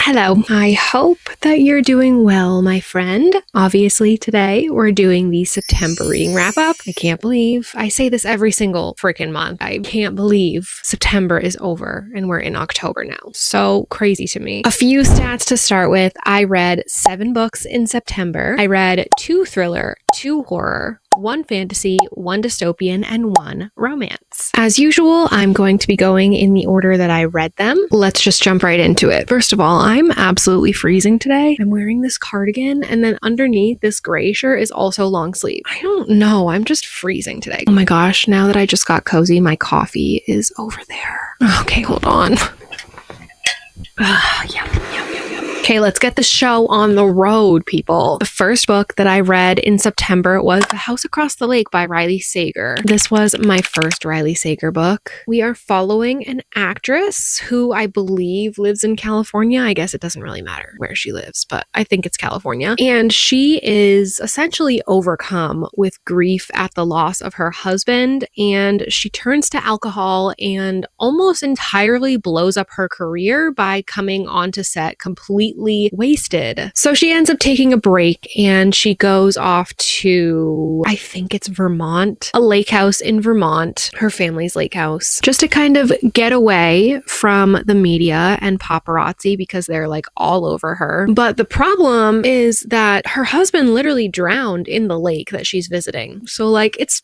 Hello. I hope that you're doing well, my friend. Obviously, today we're doing the September reading wrap up. I can't believe I say this every single freaking month. I can't believe September is over and we're in October now. So crazy to me. A few stats to start with. I read 7 books in September. I read 2 thriller, 2 horror, 1 fantasy, 1 dystopian, and 1 romance. As usual, I'm going to be going in the order that I read them. Let's just jump right into it. First of all, I'm absolutely freezing today. I'm wearing this cardigan, and then underneath this gray shirt is also long sleeve. I don't know. I'm just freezing today. Oh my gosh, now that I just got cozy, my coffee is over there. Okay, hold on. Yum. Okay, let's get the show on the road, people. The first book that I read in September was The House Across the Lake by Riley Sager. This was my first Riley Sager book. We are following an actress who I believe lives in California. I guess it doesn't really matter where she lives, but I think it's California. And she is essentially overcome with grief at the loss of her husband, and she turns to alcohol and almost entirely blows up her career by coming onto set completely wasted. So she ends up taking a break and she goes off to, I think it's Vermont, a lake house in Vermont, her family's lake house, just to kind of get away from the media and paparazzi because they're like all over her. But the problem is that her husband literally drowned in the lake that she's visiting. So like it's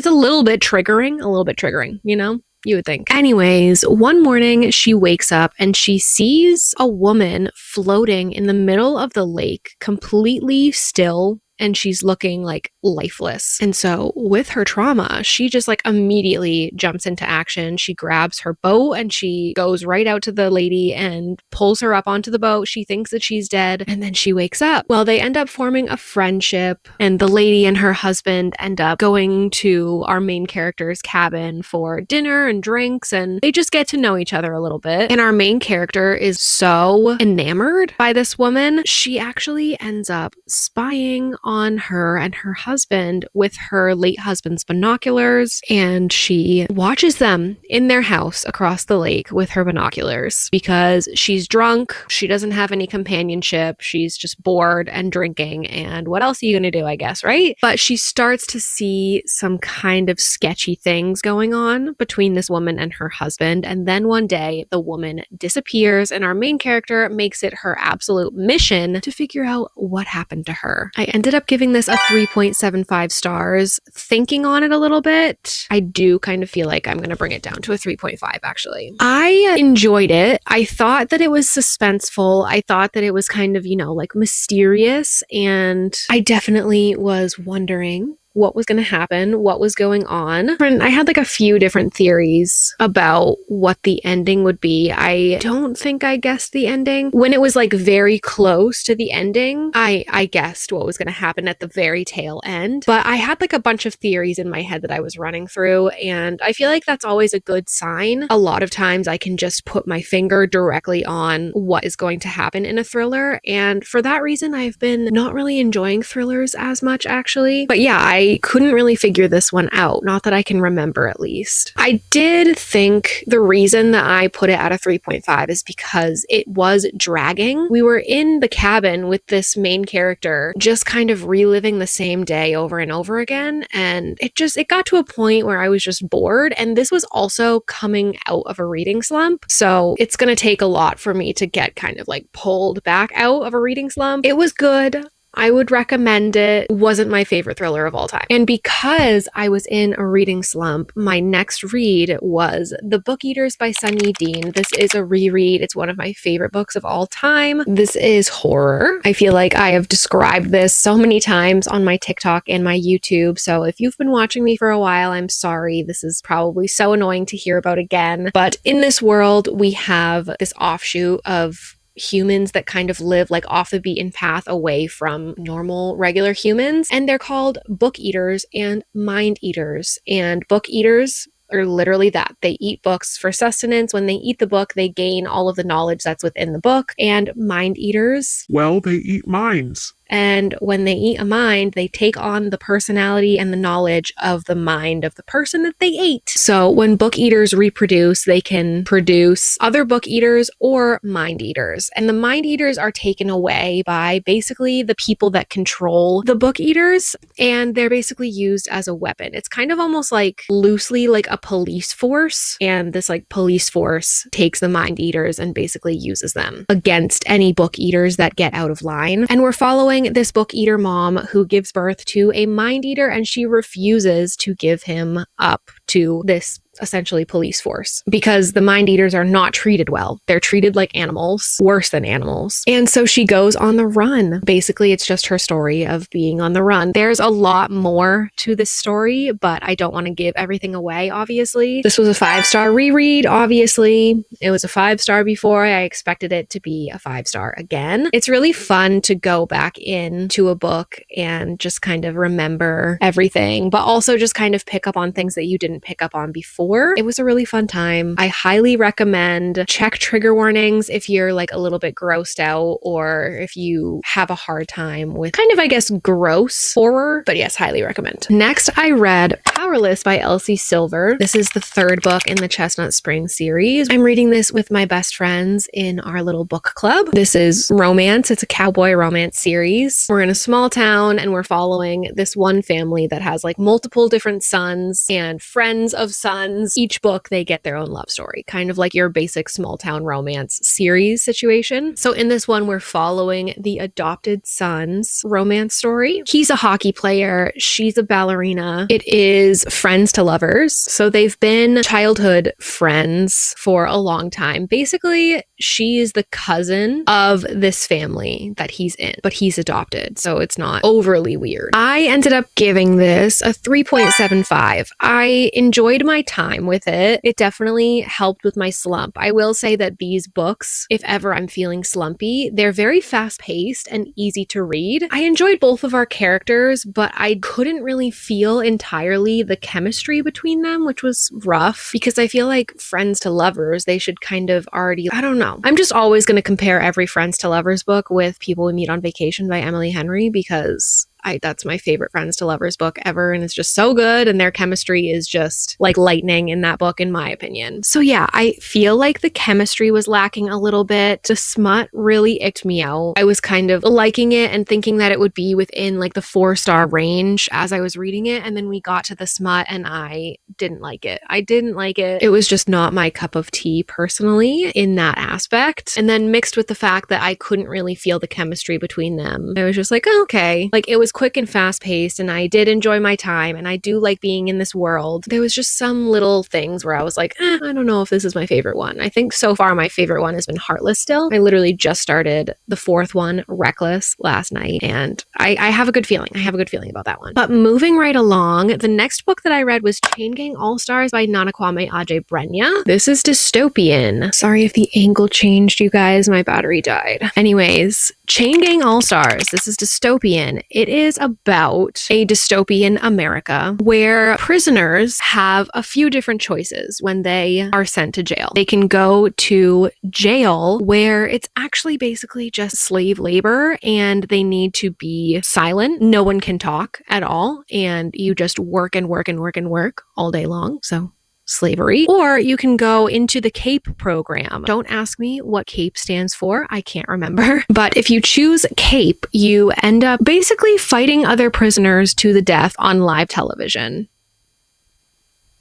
a little bit triggering, you know? You would think. Anyways, one morning she wakes up and she sees a woman floating in the middle of the lake, completely still, and she's looking like lifeless. And so with her trauma, she just like immediately jumps into action. She grabs her boat and she goes right out to the lady and pulls her up onto the boat. She thinks that she's dead, and then she wakes up. Well, they end up forming a friendship, and the lady and her husband end up going to our main character's cabin for dinner and drinks, and they just get to know each other a little bit. And our main character is so enamored by this woman, she actually ends up spying on her and her husband with her late husband's binoculars, and she watches them in their house across the lake with her binoculars because she's drunk, she doesn't have any companionship, she's just bored and drinking, and what else are you gonna do, I guess, right? But she starts to see some kind of sketchy things going on between this woman and her husband, and then one day the woman disappears and our main character makes it her absolute mission to figure out what happened to her. I ended up giving this a 3.75 stars. Thinking on it a little bit, I do kind of feel like I'm going to bring it down to a 3.5 actually. I enjoyed it. I thought that it was suspenseful. I thought that it was kind of, like mysterious, and I definitely was wondering what was going to happen, what was going on. And I had like a few different theories about what the ending would be. I don't think I guessed the ending. When it was like very close to the ending, I guessed what was going to happen at the very tail end. But I had like a bunch of theories in my head that I was running through, and I feel like that's always a good sign. A lot of times I can just put my finger directly on what is going to happen in a thriller, and for that reason I've been not really enjoying thrillers as much actually. But yeah, I couldn't really figure this one out, not that I can remember at least. I did think the reason that I put it at a 3.5 is because it was dragging. We were in the cabin with this main character just kind of reliving the same day over and over again, and it got to a point where I was just bored, and this was also coming out of a reading slump, so it's gonna take a lot for me to get kind of like pulled back out of a reading slump. It was good. I would recommend it. Wasn't my favorite thriller of all time. And because I was in a reading slump, my next read was The Book Eaters by Sunyi Dean. This is a reread. It's one of my favorite books of all time. This is horror. I feel like I have described this so many times on my TikTok and my YouTube. So if you've been watching me for a while, I'm sorry. This is probably so annoying to hear about again. But in this world, we have this offshoot of humans that kind of live like off the beaten path away from normal regular humans, and they're called book eaters and mind eaters. And book eaters are literally that. They eat books for sustenance. When they eat the book, they gain all of the knowledge that's within the book. And mind eaters, well, they eat minds. And when they eat a mind, they take on the personality and the knowledge of the mind of the person that they ate. So when book eaters reproduce, they can produce other book eaters or mind eaters. And the mind eaters are taken away by basically the people that control the book eaters, and they're basically used as a weapon. It's kind of almost like loosely like a police force, and this like police force takes the mind eaters and basically uses them against any book eaters that get out of line. And we're following this book eater mom who gives birth to a mind eater, and she refuses to give him up to this essentially police force because the mind eaters are not treated well. They're treated like animals, worse than animals. And so she goes on the run. Basically, it's just her story of being on the run. There's a lot more to this story, but I don't want to give everything away, obviously. This was a 5-star reread, obviously. It was a 5-star before. I expected it to be a 5-star again. It's really fun to go back into a book and just kind of remember everything, but also just kind of pick up on things that you didn't pick up on before. It was a really fun time. I highly recommend check trigger warnings if you're like a little bit grossed out or if you have a hard time with kind of, I guess, gross horror. But yes, highly recommend. Next, I read Powerless by Elsie Silver. This is the 3rd book in the Chestnut Spring series. I'm reading this with my best friends in our little book club. This is romance. It's a cowboy romance series. We're in a small town and we're following this one family that has like multiple different sons and friends of sons. Each book, they get their own love story, kind of like your basic small town romance series situation. So in this one, we're following the adopted son's romance story. He's a hockey player. She's a ballerina. It is friends to lovers. So they've been childhood friends for a long time. Basically, she's the cousin of this family that he's in, but he's adopted. So it's not overly weird. I ended up giving this a 3.75. I enjoyed my time with it. It definitely helped with my slump. I will say that these books, if ever I'm feeling slumpy, they're very fast paced and easy to read. I enjoyed both of our characters, but I couldn't really feel entirely the chemistry between them, which was rough because I feel like friends to lovers, they should kind of already, I don't know. I'm just always going to compare every friends to lovers book with People We Meet on Vacation by Emily Henry because that's my favorite friends to lovers book ever, and it's just so good, and their chemistry is just like lightning in that book, in my opinion. So yeah, I feel like the chemistry was lacking a little bit. The smut really icked me out. I was kind of liking it and thinking that it would be within like the 4-star range as I was reading it, and then we got to the smut and I didn't like it. I didn't like it. It was just not my cup of tea personally in that aspect. And then mixed with the fact that I couldn't really feel the chemistry between them, I was just like, oh, okay. Like it was quick and fast paced and I did enjoy my time and I do like being in this world. There was just some little things where I was like, I don't know if this is my favorite one. I think so far my favorite one has been Heartless still. I literally just started the 4th one, Reckless, last night, and I have a good feeling. I have a good feeling about that one. But moving right along, the next book that I read was Chain Gang All-Stars by Nanakwame Adjei-Brenya. This is dystopian. Sorry if the angle changed, you guys. My battery died. Anyways, Chain Gang All-Stars. This is dystopian. It is about a dystopian America where prisoners have a few different choices when they are sent to jail. They can go to jail where it's actually basically just slave labor and they need to be silent. No one can talk at all and you just work and work and work and work all day long. So slavery. Or you can go into the CAPE program. Don't ask me what CAPE stands for. I can't remember. But if you choose CAPE, you end up basically fighting other prisoners to the death on live television.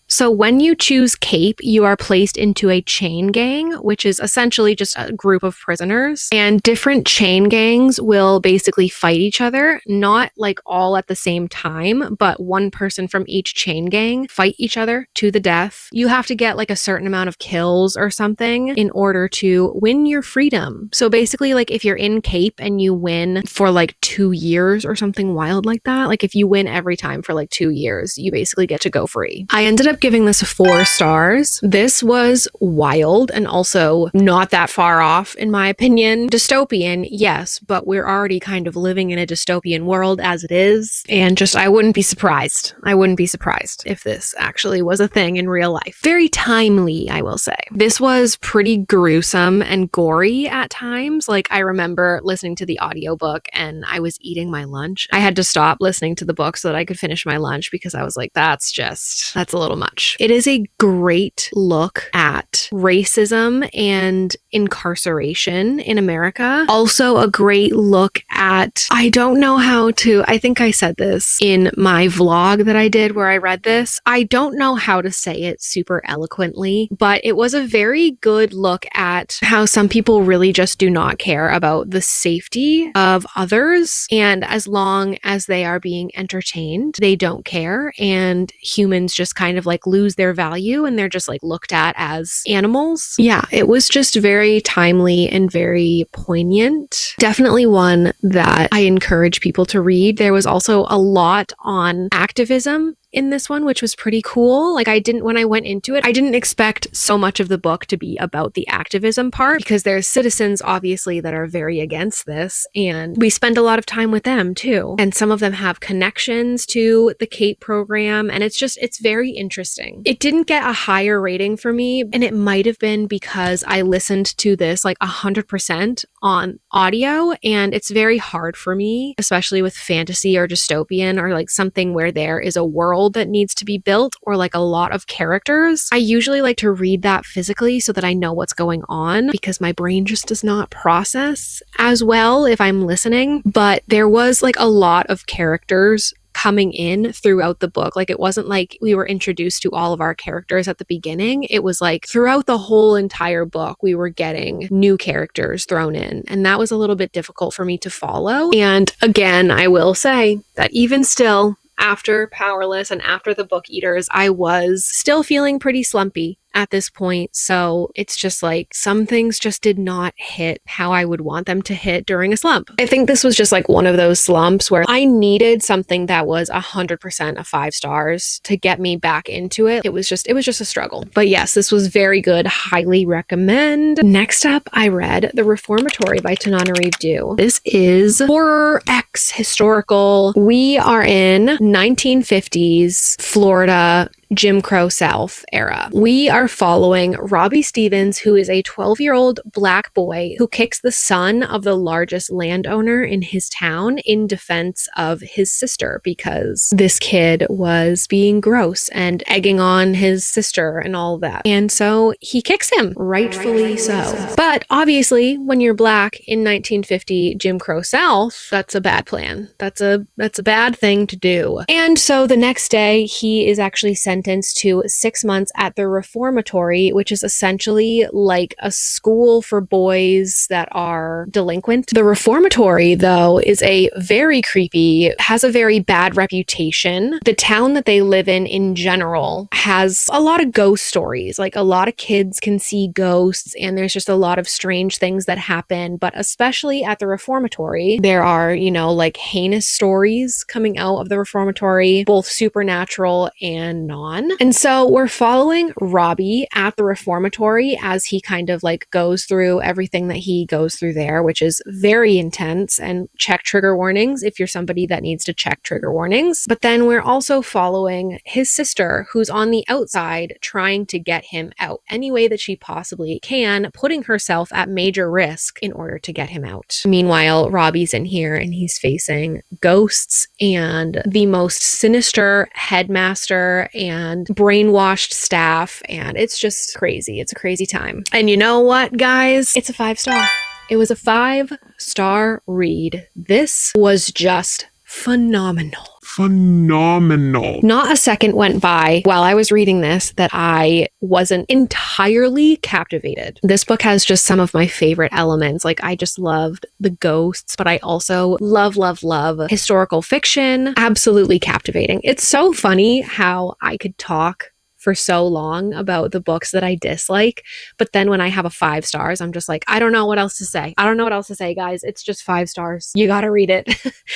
So when you choose CAPE, you are placed into a chain gang, which is essentially just a group of prisoners. And different chain gangs will basically fight each other, not like all at the same time, but one person from each chain gang fight each other to the death. You have to get like a certain amount of kills or something in order to win your freedom. So basically, like if you're in CAPE and you win for like 2 years or something wild like that, like if you win every time for like 2 years, you basically get to go free. I ended up up giving this 4 stars. This was wild and also not that far off, in my opinion. Dystopian, yes, but we're already kind of living in a dystopian world as it is. And just, I wouldn't be surprised. I wouldn't be surprised if this actually was a thing in real life. Very timely, I will say. This was pretty gruesome and gory at times. Like, I remember listening to the audiobook and I was eating my lunch. I had to stop listening to the book so that I could finish my lunch because I was like, that's a little much. It is a great look at racism and incarceration in America. Also a great look at, I don't know how to, I think I said this in my vlog that I did where I read this. I don't know how to say it super eloquently, but it was a very good look at how some people really just do not care about the safety of others. And as long as they are being entertained, they don't care. And humans just kind of like lose their value and they're just like looked at as animals. Yeah, it was just very timely and very poignant. Definitely one that I encourage people to read. There was also a lot on activism in this one, which was pretty cool. Like, when I went into it, I didn't expect so much of the book to be about the activism part because there's citizens obviously that are very against this, and we spend a lot of time with them too. And some of them have connections to the CAPE program, and it's very interesting. It didn't get a higher rating for me, and it might have been because I listened to this like 100% on audio, and it's very hard for me, especially with fantasy or dystopian or like something where there is a world that needs to be built or like a lot of characters. I usually like to read that physically so that I know what's going on because my brain just does not process as well if I'm listening. But there was like a lot of characters coming in throughout the book. Like, it wasn't like we were introduced to all of our characters at the beginning. It was like throughout the whole entire book, we were getting new characters thrown in. And that was a little bit difficult for me to follow. And again, I will say that even still, after Powerless and after The Book Eaters, I was still feeling pretty slumpy at this point. So it's just like some things just did not hit how I would want them to hit during a slump. I think this was just like one of those slumps where I needed something that was 100% of 5 stars to get me back into it. It was just a struggle. But yes, this was very good. Highly recommend. Next up, I read The Reformatory by Tananarive Due. This is horror X historical. We are in 1950s Florida, Jim Crow South era. We are following Robbie Stevens, who is a 12-year-old black boy who kicks the son of the largest landowner in his town in defense of his sister because this kid was being gross and egging on his sister and all that. And so he kicks him, rightfully so. But obviously, when you're black in 1950 Jim Crow South, that's a bad plan. That's a bad thing to do. And so the next day, he is actually sentenced to 6 months at the Reformatory, which is essentially like a school for boys that are delinquent. The Reformatory, though, is has a very bad reputation. The town that they live in general has a lot of ghost stories. Like, a lot of kids can see ghosts, and there's just a lot of strange things that happen. But especially at the Reformatory, there are, like heinous stories coming out of the Reformatory, both supernatural and non. And so we're following Robbie at the Reformatory as he kind of like goes through everything that he goes through there, which is very intense, and check trigger warnings if you're somebody that needs to check trigger warnings. But then we're also following his sister, who's on the outside trying to get him out any way that she possibly can, putting herself at major risk in order to get him out. Meanwhile, Robbie's in here and he's facing ghosts and the most sinister headmaster and brainwashed staff, and it's just crazy. It's a crazy time. And you know what, guys? It's a 5-star. It was a 5-star read. This was just phenomenal. Not a second went by while I was reading this that I wasn't entirely captivated. This book has just some of my favorite elements. Like, I just loved the ghosts, but I also love historical fiction. Absolutely captivating. It's so funny how I could talk for so long about the books that I dislike. But then when I have a 5 stars, I'm just like, I don't know what else to say. I don't know what else to say, guys. It's just 5 stars. You gotta read it.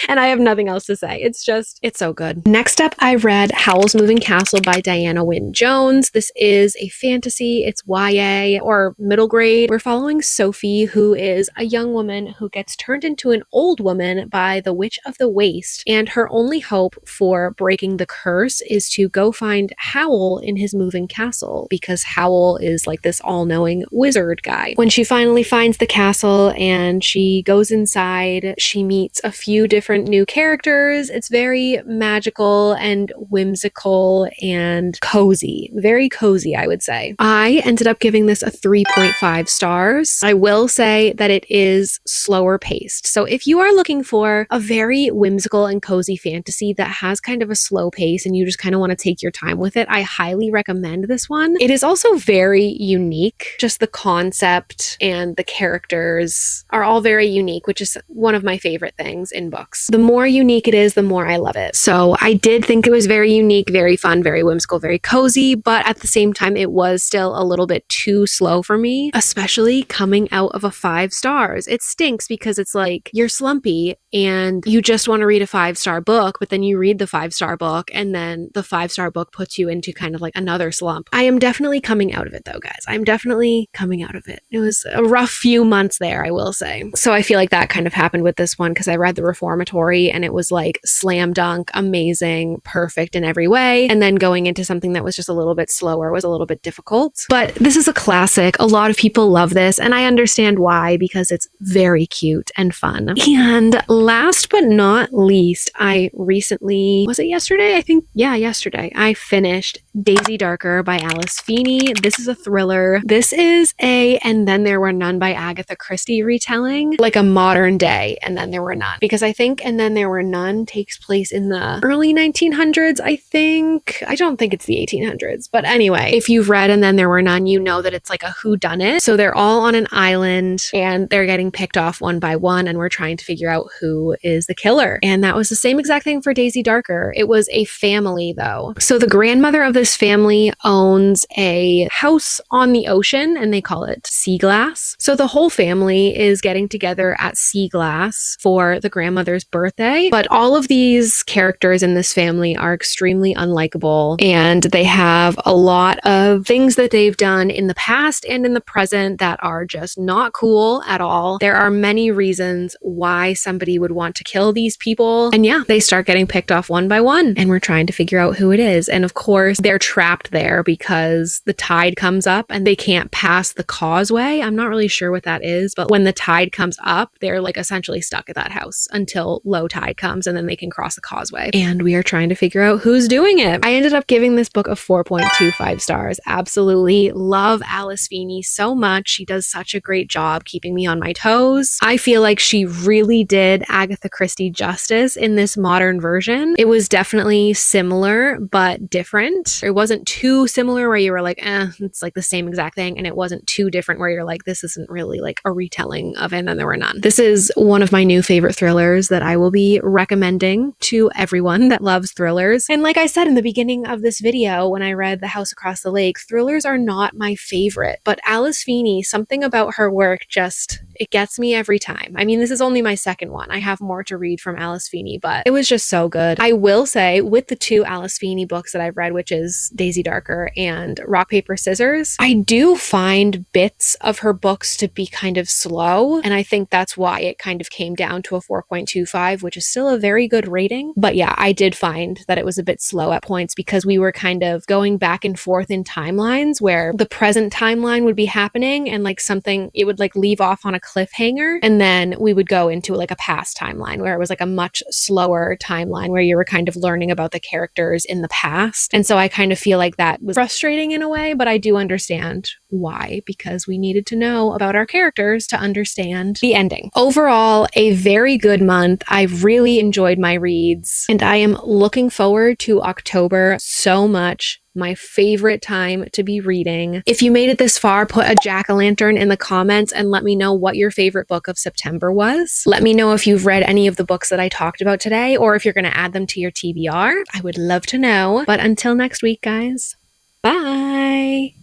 And I have nothing else to say. It's so good. Next up, I read Howl's Moving Castle by Diana Wynne Jones. This is a fantasy. It's YA or middle grade. We're following Sophie, who is a young woman who gets turned into an old woman by the Witch of the Waste. And her only hope for breaking the curse is to go find Howl in his moving castle, because Howl is like this all-knowing wizard guy. When she finally finds the castle and she goes inside, she meets a few different new characters. It's very magical and whimsical and cozy. Very cozy, I would say. I ended up giving this a 3.5 stars. I will say that it is slower paced. So if you are looking for a very whimsical and cozy fantasy that has kind of a slow pace and you just kind of want to take your time with it, I highly recommend this one. It is also very unique. Just the concept and the characters are all very unique, which is one of my favorite things in books. The more unique it is, the more I love it. So I did think it was very unique, very fun, very whimsical, very cozy, but at the same time, it was still a little bit too slow for me, especially coming out of a 5 stars. It stinks because it's like you're slumpy and you just want to read a 5-star book, but then you read the 5-star book and then the 5-star book puts you into kind of like another slump. I am definitely coming out of it though, guys. I'm definitely coming out of it. It was a rough few months there, I will say. So I feel like that kind of happened with this one because I read the Reformatory and it was like slam dunk, amazing, perfect in every way. And then going into something that was just a little bit slower was a little bit difficult. But this is a classic. A lot of people love this and I understand why, because it's very cute and fun. And last but not least, I recently, was it yesterday? I think, yeah, yesterday, I finished Daisy Darker by Alice Feeney. This is a thriller. This is a And Then There Were None by Agatha Christie retelling, like a modern day And Then There Were None. Because I think And Then There Were None takes place in the early 1900s, I think. I don't think it's the 1800s. But anyway, if you've read And Then There Were None, you know that it's like a whodunit. So they're all on an island and they're getting picked off one by one and we're trying to figure out who is the killer. And that was the same exact thing for Daisy Darker. It was a family though. So the grandmother of this family owns a house on the ocean and they call it Sea Glass. So the whole family is getting together at Sea Glass for the grandmother's birthday. But all of these characters in this family are extremely unlikable and they have a lot of things that they've done in the past and in the present that are just not cool at all. There are many reasons why somebody would want to kill these people. And yeah, they start getting picked off one by one and we're trying to figure out who it is. And of course, they're trapped there because the tide comes up and they can't pass the causeway. I'm not really sure what that is, but when the tide comes up, they're like essentially stuck at that house until low tide comes and then they can cross the causeway. And we are trying to figure out who's doing it. I ended up giving this book a 4.25 stars. Absolutely love Alice Feeney so much. She does such a great job keeping me on my toes. I feel like she really did Agatha Christie justice in this modern version. It was definitely similar, but different. It wasn't too similar where you were like, it's like the same exact thing. And it wasn't too different where you're like, this isn't really like a retelling of And Then There Were None. This is one of my new favorite thrillers that I will be recommending to everyone that loves thrillers. And like I said in the beginning of this video, when I read The House Across the Lake, thrillers are not my favorite, but Alice Feeney, something about her work just, it gets me every time. I mean, this is only my second one. I have more to read from Alice Feeney, but it was just so good. I will say with the 2 Alice Feeney books that I've read, which is Daisy Darker and Rock, Paper, Scissors, I do find bits of her books to be kind of slow. And I think that's why it kind of came down to a 4.25, which is still a very good rating. But yeah, I did find that it was a bit slow at points because we were kind of going back and forth in timelines where the present timeline would be happening and like something, it would like leave off on a cliffhanger. And then we would go into like a past timeline where it was like a much slower timeline where you were kind of learning about the characters in the past. And so I kind of feel like that was frustrating in a way, but I do understand why, because we needed to know about our characters to understand the ending. Overall, a very good month. I've really enjoyed my reads and I am looking forward to October so much. My favorite time to be reading. If you made it this far, put a jack-o'-lantern in the comments and let me know what your favorite book of September was. Let me know if you've read any of the books that I talked about today or if you're going to add them to your TBR. I would love to know. But until next week, guys, Bye.